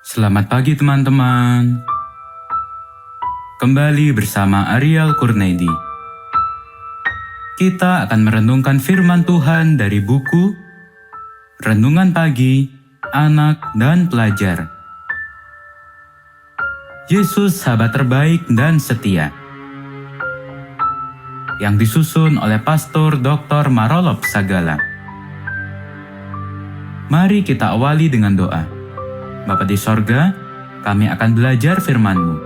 Selamat pagi teman-teman. Kembali bersama Ariel Kurnaidi. Kita akan merenungkan firman Tuhan dari buku Renungan Pagi, Anak dan Pelajar. Yesus sahabat terbaik dan setia. Yang disusun oleh Pastor Dr. Marolop Sagala. Mari kita awali dengan doa. Bapa di sorga, kami akan belajar firman-Mu.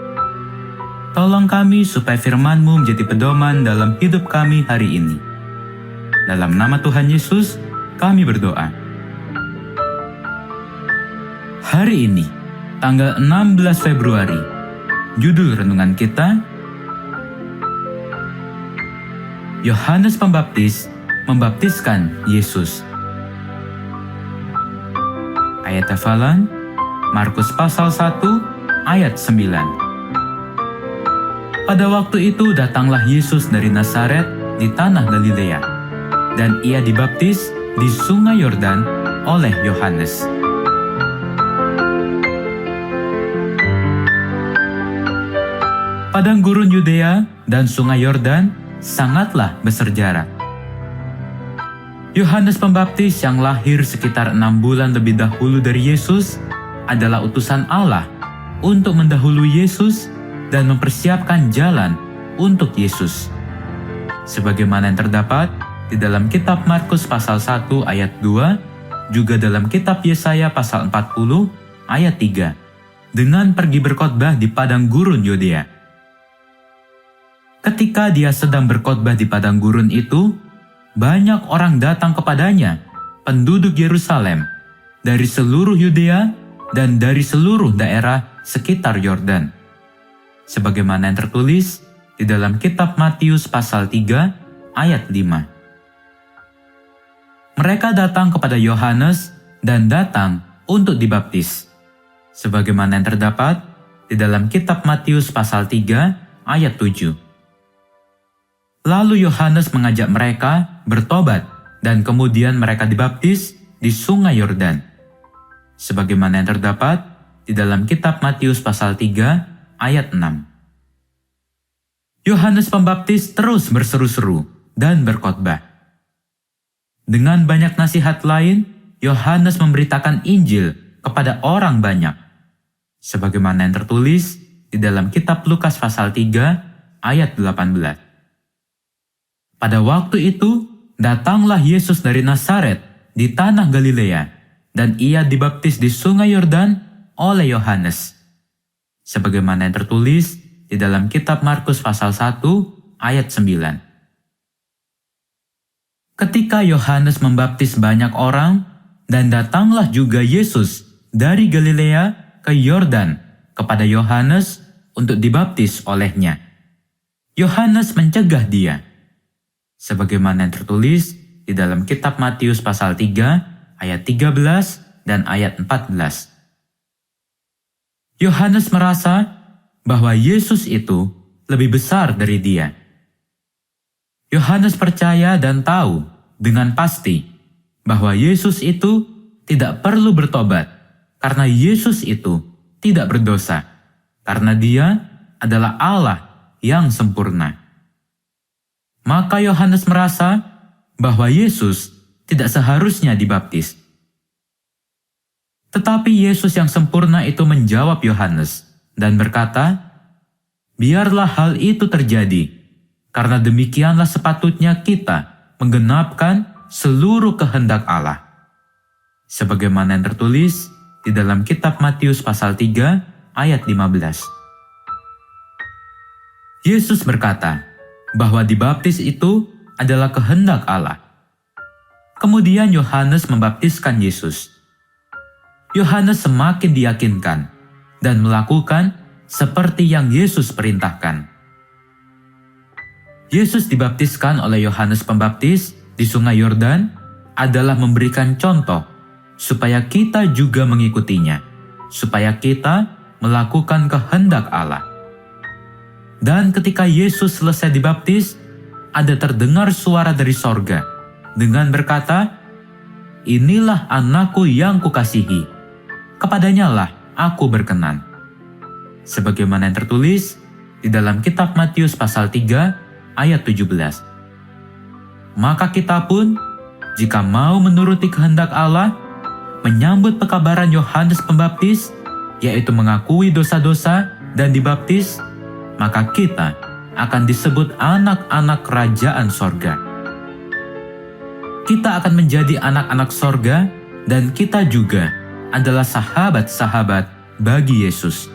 Tolong kami supaya firman-Mu menjadi pedoman dalam hidup kami hari ini. Dalam nama Tuhan Yesus, kami berdoa. Hari ini, tanggal 16 Februari, judul renungan kita, Yohanes Pembaptis membaptiskan Yesus. Ayat hafalan, Markus pasal 1 ayat 9. Pada waktu itu datanglah Yesus dari Nazaret di tanah Galilea, dan ia dibaptis di sungai Yordan oleh Yohanes. Padang gurun Yudea dan sungai Yordan sangatlah bersejarah. Yohanes Pembaptis yang lahir sekitar 6 bulan lebih dahulu dari Yesus adalah utusan Allah untuk mendahului Yesus dan mempersiapkan jalan untuk Yesus. Sebagaimana yang terdapat di dalam kitab Markus pasal 1 ayat 2, juga dalam kitab Yesaya pasal 40 ayat 3, dengan pergi berkhotbah di padang gurun Yudea. Ketika dia sedang berkhotbah di padang gurun itu, banyak orang datang kepadanya, penduduk Yerusalem, dari seluruh Yudea dan dari seluruh daerah sekitar Yordan. Sebagaimana yang tertulis di dalam kitab Matius pasal 3 ayat 5. Mereka datang kepada Yohanes dan datang untuk dibaptis. Sebagaimana yang terdapat di dalam kitab Matius pasal 3 ayat 7. Lalu Yohanes mengajak mereka bertobat dan kemudian mereka dibaptis di sungai Yordan. Sebagaimana yang terdapat di dalam kitab Matius pasal 3 ayat 6. Yohanes Pembaptis terus berseru-seru dan berkhotbah. Dengan banyak nasihat lain, Yohanes memberitakan Injil kepada orang banyak. Sebagaimana yang tertulis di dalam kitab Lukas pasal 3 ayat 18. Pada waktu itu, datanglah Yesus dari Nazaret di tanah Galilea, dan ia dibaptis di sungai Yordan oleh Yohanes. Sebagaimana yang tertulis di dalam kitab Markus pasal 1 ayat 9. Ketika Yohanes membaptis banyak orang, dan datanglah juga Yesus dari Galilea ke Yordan kepada Yohanes untuk dibaptis olehnya. Yohanes mencegah dia. Sebagaimana yang tertulis di dalam kitab Matius pasal 3 ayat 13 dan ayat 14. Yohanes merasa bahwa Yesus itu lebih besar dari dia. Yohanes percaya dan tahu dengan pasti bahwa Yesus itu tidak perlu bertobat karena Yesus itu tidak berdosa, karena dia adalah Allah yang sempurna. Maka Yohanes merasa bahwa Yesus tidak seharusnya dibaptis. Tetapi Yesus yang sempurna itu menjawab Yohanes dan berkata, "Biarlah hal itu terjadi, karena demikianlah sepatutnya kita menggenapkan seluruh kehendak Allah." Sebagaimana yang tertulis di dalam kitab Matius pasal 3 ayat 15. Yesus berkata bahwa dibaptis itu adalah kehendak Allah. Kemudian Yohanes membaptiskan Yesus. Yohanes semakin diyakinkan dan melakukan seperti yang Yesus perintahkan. Yesus dibaptiskan oleh Yohanes Pembaptis di sungai Yordan adalah memberikan contoh supaya kita juga mengikutinya, supaya kita melakukan kehendak Allah. Dan ketika Yesus selesai dibaptis, ada terdengar suara dari sorga dengan berkata, "Inilah anakku yang kukasihi, kepadanya lah Aku berkenan. Sebagaimana yang tertulis di dalam kitab Matius pasal 3 ayat 17. Maka kita pun, jika mau menuruti kehendak Allah, menyambut pekabaran Yohanes Pembaptis, yaitu mengakui dosa-dosa dan dibaptis, maka kita akan disebut anak-anak kerajaan sorga. Kita akan menjadi anak-anak sorga, dan kita juga adalah sahabat-sahabat bagi Yesus.